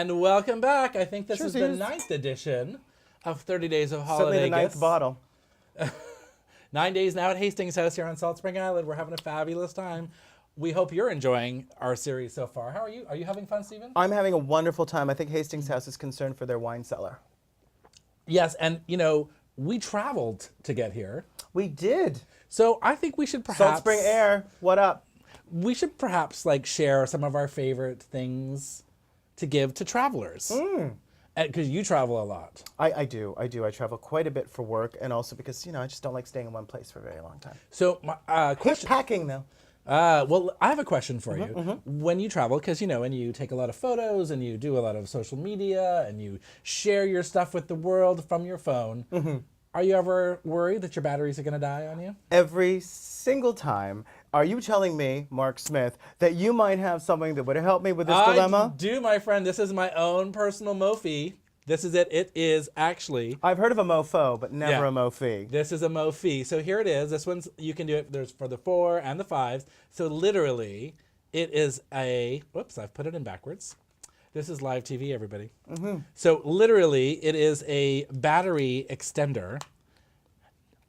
And welcome back. I think this is the Cheers. 9th edition of 30 Days of Certainly Holiday. the 9th bottle. 9 days now at Hastings House here on Salt Spring Island. We're having a fabulous time. We hope you're enjoying our series so far. How are you? Are you having fun, Steven? I'm having a wonderful time. I think Hastings House is concerned for their wine cellar. Yes, and you know, we traveled to get here. We did. So I think we should perhaps... Salt Spring Air, what up? We should perhaps like share some of our favorite things to give to travelers. Because you travel a lot. I do. I travel quite a bit for work and also because, I just don't like staying in one place for a very long time. So, Quit question... packing, though. Well, I have a question for you. When you travel, because and you take a lot of photos and you do a lot of social media and you share your stuff with the world from your phone, are you ever worried that your batteries are going to die on you? Every single time. Are you telling me, Marc Smith, that you might have something that would help me with this dilemma? I do, my friend. This is my own personal Mophie. This is it. It is actually... I've heard of a mofo, but never a Mophie. This is a Mophie. So here it is. This one's, you can do it, there's for the 4 and the 5s. So literally, it is a... Whoops, I've put it in backwards. This is live TV, everybody. So literally, it is a battery extender.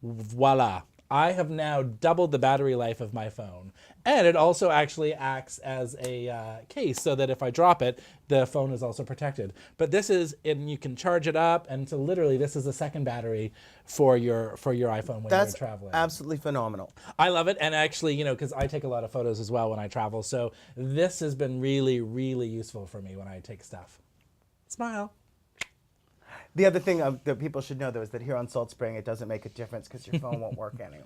Voila. I have now doubled the battery life of my phone. And it also actually acts as a case so that if I drop it, the phone is also protected. But this is, and you can charge it up, and so literally this is a second battery for your iPhone when you're traveling. That's absolutely phenomenal. I love it, and actually, because I take a lot of photos as well when I travel, so this has been really, really useful for me when I take stuff. Smile. The other thing that people should know, though, is that here on Salt Spring, it doesn't make a difference because your phone won't work anyway.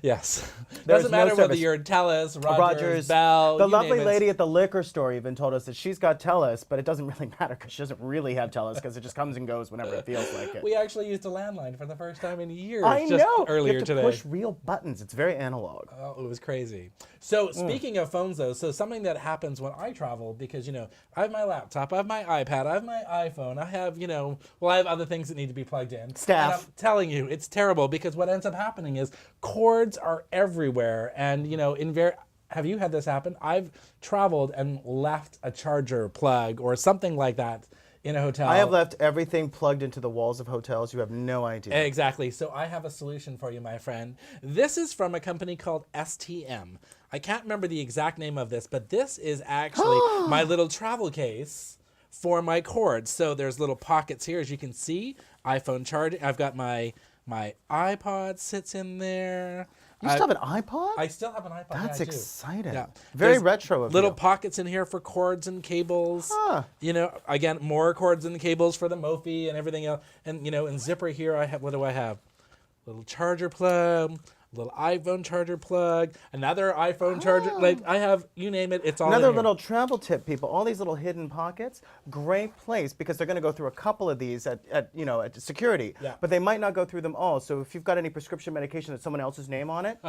Yes. There's Doesn't no matter whether service. you're TELUS, Rogers, Bell, The you lovely name it. lady at the liquor store even told us that she's got TELUS, but it doesn't really matter because she doesn't really have TELUS because it just comes and goes whenever it feels like it. We actually used a landline for the first time in years. I just know. Earlier you have to today. push real buttons. It's very analog. Oh, it was crazy. So speaking of phones, though, so something that happens when I travel, because, I have my laptop, I have my iPad, I have my iPhone, I have, I have other things that need to be plugged in. Staff. And I'm telling you, it's terrible because what ends up happening is cords are everywhere. And, have you had this happen? I've traveled and left a charger plug or something like that in a hotel. I have left everything plugged into the walls of hotels. You have no idea. Exactly. So I have a solution for you, my friend. This is from a company called STM. I can't remember the exact name of this, but this is actually my little travel case for my cords. So there's little pockets here, as you can see. iPhone charging. I've got my iPod sits in there. You still have an iPod? I still have an iPod. That's yeah, I do. exciting. Yeah. Very There's retro of little you. pockets in here for cords and cables. Again, more cords and cables for the Mophie and everything else. And in zipper here, I have, what do I have? Little charger plug, little iPhone charger plug, another iPhone charger. Like I have, you name it, it's all Another in here. little travel tip, people. All these little hidden pockets, great place because they're going to go through a couple of these at security. Yeah. But they might not go through them all. So if you've got any prescription medication with someone else's name on it,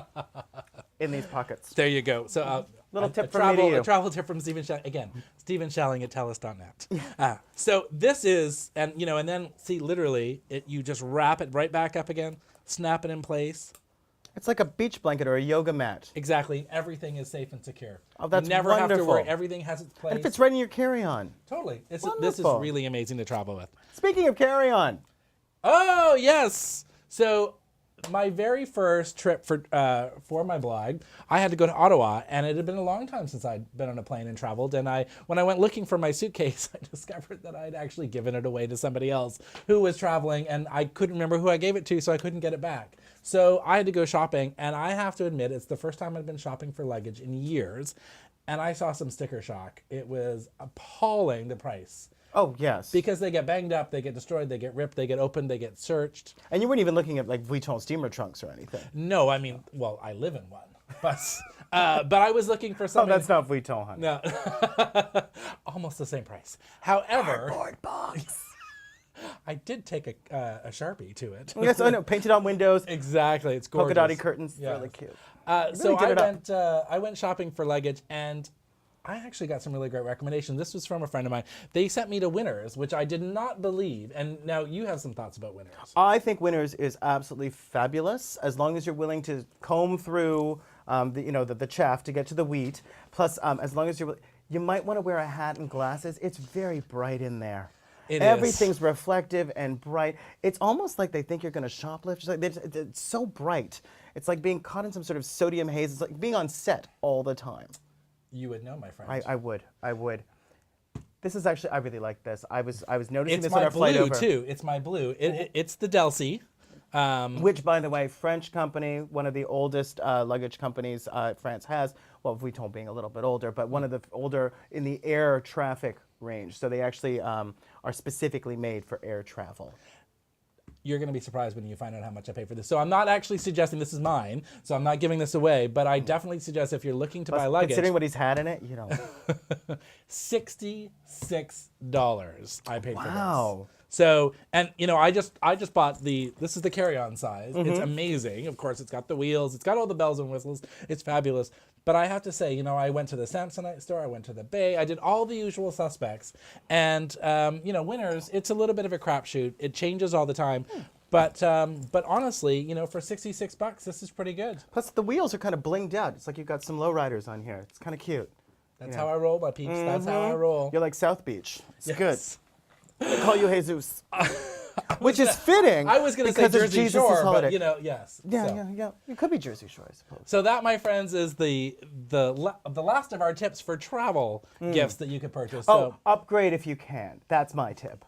in these pockets. There you go. So Little tip from me to you. A travel tip from Steven Schelling. Again, Steven Schelling at TELUS.net. So this is, and then see, literally, you just wrap it right back up again, snap it in place. It's like a beach blanket or a yoga mat. Exactly. Everything is safe and secure. Oh, that's you never wonderful. have to worry. Everything has its place. And it fits right in your carry-on. Totally. This is Wonderful. really amazing to travel with. Speaking of carry-on. Oh, yes. So my very first trip for my blog, I had to go to Ottawa, and it had been a long time since I'd been on a plane and traveled. And when I went looking for my suitcase, I discovered that I'd actually given it away to somebody else who was traveling, and I couldn't remember who I gave it to, so I couldn't get it back. So I had to go shopping, and I have to admit, it's the first time I've been shopping for luggage in years, and I saw some sticker shock. It was appalling, the price. Oh, yes. Because they get banged up, they get destroyed, they get ripped, they get opened, they get searched. And you weren't even looking at like Vuitton steamer trunks or anything. No, I mean, well, I live in one. But I was looking for something. Oh, that's not Vuitton, honey. No. Almost the same price. However, Cardboard box. I did take a Sharpie to it. Yes, I know. Painted on windows. Exactly. It's gorgeous. Polka dotty curtains. Yeah. Really cute. So did it up. I went shopping for luggage, and I actually got some really great recommendations. This was from a friend of mine. They sent me to Winners, which I did not believe. And now you have some thoughts about Winners. I think Winners is absolutely fabulous as long as you're willing to comb through the chaff to get to the wheat. Plus, as long as you're, You might want to wear a hat and glasses. It's very bright in there. It is. Everything's reflective and bright. It's almost like they think you're going to shoplift. It's so bright. It's like being caught in some sort of sodium haze. It's like being on set all the time. You would know, my friend. I would. This is actually, I really like this. I was noticing It's this on my our flight blue over. too. It's my blue. It's the Delsey. Which, by the way, French company, one of the oldest luggage companies France has. Well, Vuitton being a little bit older, but one of the older in the air traffic range. So they actually are specifically made for air travel. You're going to be surprised when you find out how much I pay for this. So I'm not actually suggesting this is mine, so I'm not giving this away, but I definitely suggest if you're looking to buy luggage, Considering what he's had in it, you know. $66 I paid for this. Wow. So, and you know, I just bought this is the carry-on size. It's amazing. Of course, it's got the wheels, it's got all the bells and whistles. It's fabulous. But I have to say, you know, I went to the Samsonite store, I went to the Bay, I did all the usual suspects. And, you know, Winners, it's a little bit of a crapshoot. It changes all the time. But honestly, you know, for $66, this is pretty good. Plus, the wheels are kind of blinged out. It's like you've got some lowriders on here. It's kind of cute. That's how I roll, my peeps. That's how I roll. You're like South Beach. It's Yes. good. They call you Jesus. Which is fitting. I was going to say because it's Jersey Jesus' Shore, holiday. but you know, yes. Yeah, So. yeah. It could be Jersey Shore, I suppose. So that, my friends, is the last of our tips for travel gifts that you could purchase. Oh, So upgrade if you can. That's my tip.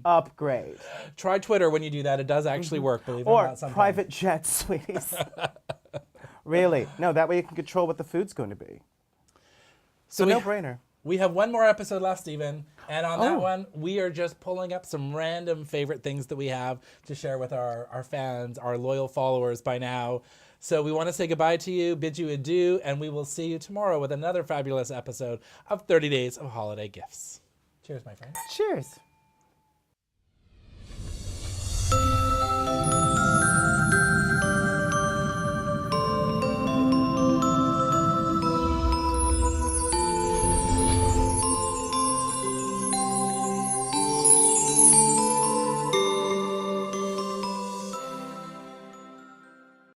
Upgrade. try Twitter when you do that. It does actually work, believe it Or or not. Sometimes. private jets, sweeties. Really? No, that way you can control what the food's going to be. So we- no-brainer. We have one more episode left, Steven. And on that one, we are just pulling up some random favorite things that we have to share with our fans, our loyal followers by now. So we want to say goodbye to you, bid you adieu, and we will see you tomorrow with another fabulous episode of 30 Days of Holiday Gifts. Cheers, my friend. Cheers.